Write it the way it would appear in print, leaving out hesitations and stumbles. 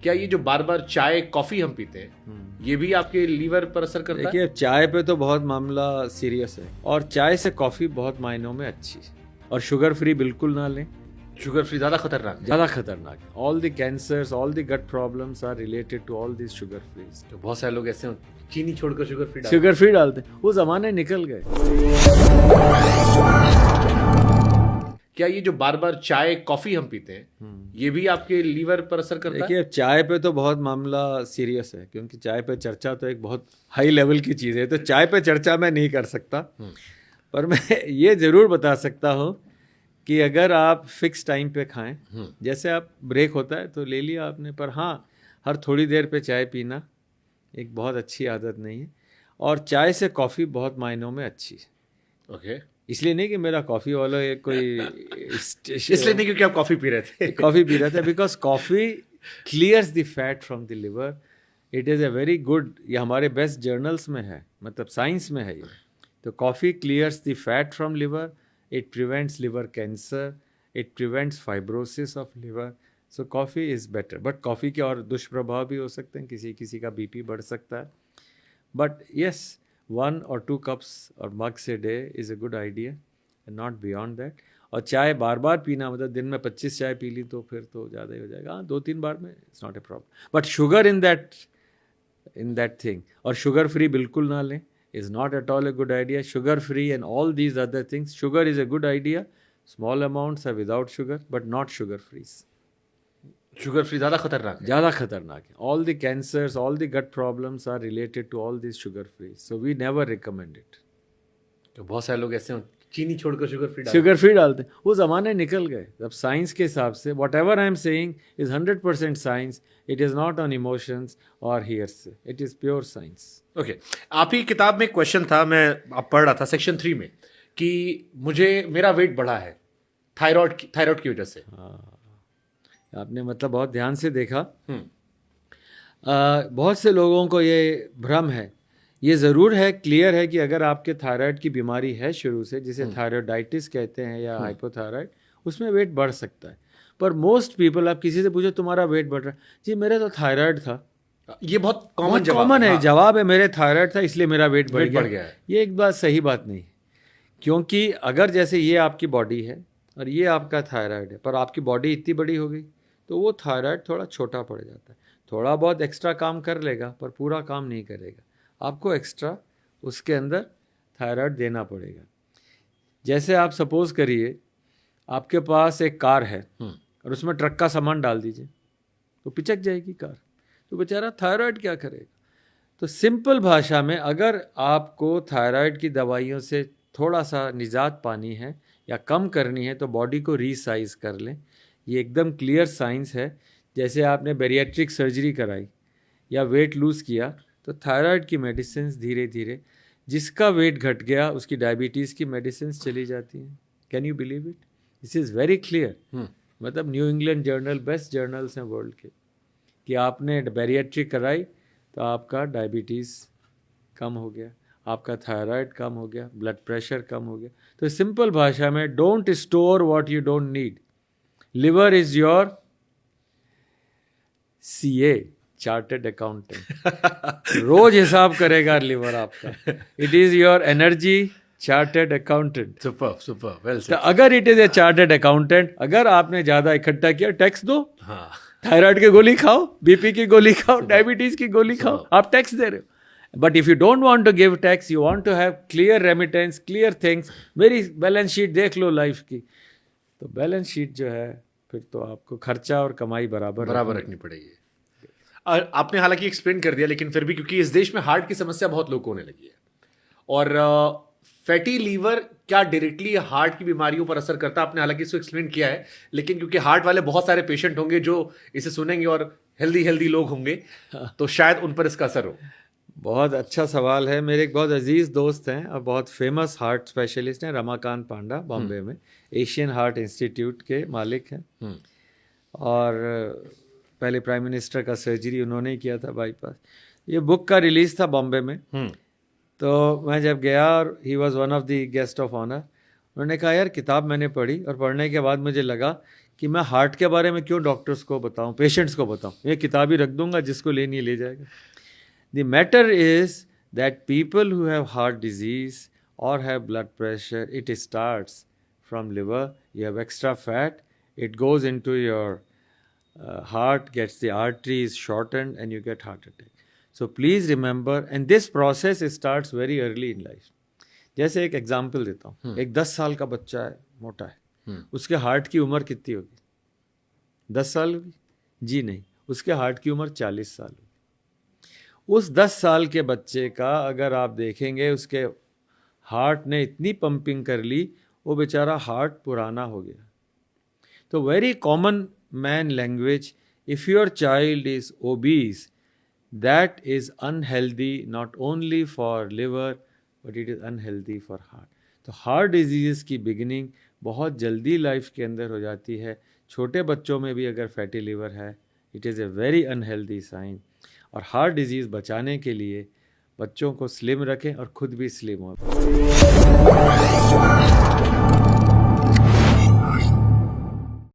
क्या ये जो बार बार चाय कॉफी हम पीते हैं ये भी आपके लीवर पर असर करता है? देखिए, चाय पे तो बहुत मामला सीरियस है, और चाय से कॉफी बहुत मायनों में अच्छी है। और शुगर फ्री बिल्कुल ना लें, शुगर फ्री ज्यादा खतरनाक है? ज्यादा खतरनाक है। All the cancers, all the gut problems are related to all this sugar free. तो बहुत सारे लोग ऐसे हैं, चीनी छोड़कर शुगर फ्री डालते हैं, वो जमाने निकल गए। क्या ये जो बार बार चाय कॉफी हम पीते हैं ये भी आपके लीवर पर असर करता है? देखिए, चाय पे तो बहुत मामला सीरियस है, क्योंकि चाय पे चर्चा तो एक बहुत हाई लेवल की चीज़ है, तो चाय पे चर्चा मैं नहीं कर सकता। पर मैं ये ज़रूर बता सकता हूँ कि अगर आप फिक्स टाइम पे खाएं, जैसे आप ब्रेक होता है तो ले लिया आपने, पर हाँ, हर थोड़ी देर पे चाय पीना एक बहुत अच्छी आदत नहीं है। और चाय से कॉफ़ी बहुत मायनों में अच्छी है। ओके। इसलिए नहीं कि मेरा कॉफ़ी वाला कोई इसलिए नहीं क्योंकि आप कॉफी पी रहे थे? कॉफ़ी पी रहा था, because coffee clears the fat from the liver. It is a very good, ये हमारे बेस्ट जर्नल्स में है, मतलब साइंस में है ये। तो coffee clears the fat from liver, it prevents liver cancer, it prevents fibrosis of liver. So coffee is better. But coffee के और दुष्प्रभाव भी हो सकते हैं, किसी किसी का बीपी बढ़ सकता है। But yes, 1 or 2 cups or mugs a day is a good idea and not beyond that. और चाय बार बार पीना, मतलब दिन में 25 चाय पी ली तो फिर तो ज़्यादा ही हो जाएगा। हाँ, 2-3 बार में it's not a problem. But sugar in that thing, और शुगर फ्री बिल्कुल ना लें, is not at all a good idea. Sugar free and all these other things, sugar is a good idea, small amounts are without sugar but not sugar free. Sugar free ज्यादा खतरनाक है? ज़्यादा खतरनाक है। All the cancers, all the gut problems are related to all this sugar free, so we never recommend it. तो बहुत सारे लोग ऐसे हैं, चीनी छोड़कर शुगर फ्री डालते हैं, वो ज़माने निकल गए। अब साइंस के हिसाब से whatever I am saying is 100% science, it is not on emotions और hearsay, it is pure science. Okay. आप ही किताब में एक क्वेश्चन था, मैं आप पढ़ रहा था सेक्शन 3 में, कि मुझे मेरा वेट बढ़ा है थायराइड की वजह से। आपने मतलब बहुत ध्यान से देखा। बहुत से लोगों को ये भ्रम है। ये ज़रूर है, क्लियर है कि अगर आपके थायराइड की बीमारी है शुरू से, जिसे थायराइडाइटिस कहते हैं या हाइपोथायराइड, उसमें वेट बढ़ सकता है। पर मोस्ट पीपल, आप किसी से पूछो तुम्हारा वेट बढ़ रहा है, जी मेरा तो थायराइड था। ये बहुत कॉमन है। हाँ। जवाब है मेरे थायराइड था इसलिए मेरा वेट बढ़ गया है। ये एक बात सही बात नहीं है, क्योंकि अगर जैसे ये आपकी बॉडी है और ये आपका थायराइड है, पर आपकी बॉडी इतनी बड़ी हो गई तो वो थायराइड थोड़ा छोटा पड़ जाता है। थोड़ा बहुत एक्स्ट्रा काम कर लेगा पर पूरा काम नहीं करेगा। आपको एक्स्ट्रा उसके अंदर थायराइड देना पड़ेगा। जैसे आप सपोज करिए आपके पास एक कार है और उसमें ट्रक का सामान डाल दीजिए तो पिचक जाएगी कार, तो बेचारा थायराइड क्या करेगा। तो सिंपल भाषा में, अगर आपको थायराइड की दवाइयों से थोड़ा सा निजात पानी है या कम करनी है तो बॉडी को रीसाइज कर लें। ये एकदम क्लियर साइंस है। जैसे आपने बैरिएट्रिक सर्जरी कराई या वेट लूज़ किया तो थायराइड की मेडिसिन धीरे धीरे, जिसका वेट घट गया उसकी डायबिटीज़ की मेडिसिन चली जाती हैं। Can you believe it? This is very clear. मतलब New England journal, best journals हैं वर्ल्ड के, कि आपने बैरिएट्रिक कराई तो आपका डायबिटीज़ कम हो गया, आपका थायराइड कम हो गया, ब्लड प्रेशर कम हो गया। तो सिंपल भाषा में, don't store what you don't need. Liver is your CA, chartered accountant. रोज हिसाब करेगा लिवर आपका। It is your energy chartered accountant. Super well तो अगर it is a chartered accountant, अगर आपने ज्यादा इकट्ठा किया, टैक्स दो। थायराइड की गोली खाओ, बीपी की गोली खाओ, डायबिटीज की गोली खाओ, आप टैक्स दे रहे हो। But if you don't want to give tax, you want to have clear remittance, clear things, मेरी बैलेंस शीट देख लो लाइफ की, तो बैलेंस शीट जो है फिर तो आपको खर्चा और कमाई बराबर रखनी पड़ेगी। आपने हालांकि एक्सप्लेन कर दिया, लेकिन फिर भी क्योंकि इस देश में हार्ट की समस्या बहुत लोग को होने लगी है, और फैटी लीवर क्या डायरेक्टली हार्ट की बीमारियों पर असर करता है, आपने हालांकि इसको एक्सप्लेन किया है, लेकिन क्योंकि हार्ट वाले बहुत सारे पेशेंट होंगे जो इसे सुनेंगे और हेल्दी लोग होंगे, तो शायद उन पर इसका असर हो। बहुत अच्छा सवाल है। मेरे एक बहुत अजीज़ दोस्त हैं और बहुत फेमस हार्ट स्पेशलिस्ट हैं, रमाकांत पांडा, बॉम्बे में एशियन हार्ट इंस्टीट्यूट के मालिक हैं, और पहले प्राइम मिनिस्टर का सर्जरी उन्होंने ही किया था, बाईपास। ये बुक का रिलीज़ था बॉम्बे में, तो मैं जब गया और he was one of the guest of honour, उन्होंने कहा यार किताब मैंने पढ़ी और पढ़ने के बाद मुझे लगा कि मैं हार्ट के बारे में क्यों डॉक्टर्स को बताऊं, पेशेंट्स को बताऊं, ये किताब ही रख दूंगा, जिसको लेनी है ले जाएगा. The matter is that people who have heart disease or have blood pressure, it starts from liver. You have extra fat, it goes into your heart, gets the arteries shortened, and you get heart attack. So please remember, and this process starts very early in life. जैसे एक example देता हूँ, एक 10 साल का बच्चा है, मोटा है, उसके हार्ट की उम्र कितनी होगी? 10 साल होगी? जी नहीं, उसके हार्ट की उम्र 40 साल होगी. उस 10 साल के बच्चे का अगर आप देखेंगे, उसके हार्ट ने इतनी पंपिंग कर ली, वो बेचारा हार्ट पुराना हो गया. तो very common man language, if your child is obese, that is unhealthy not only for liver but it is unhealthy for heart. तो हार्ट डिजीज़ की बिगिनिंग बहुत जल्दी लाइफ के अंदर हो जाती है. छोटे बच्चों में भी अगर फैटी लिवर है, it is a very unhealthy sign. और हार्ट डिजीज़ बचाने के लिए बच्चों को स्लिम रखें और खुद भी स्लिम हो.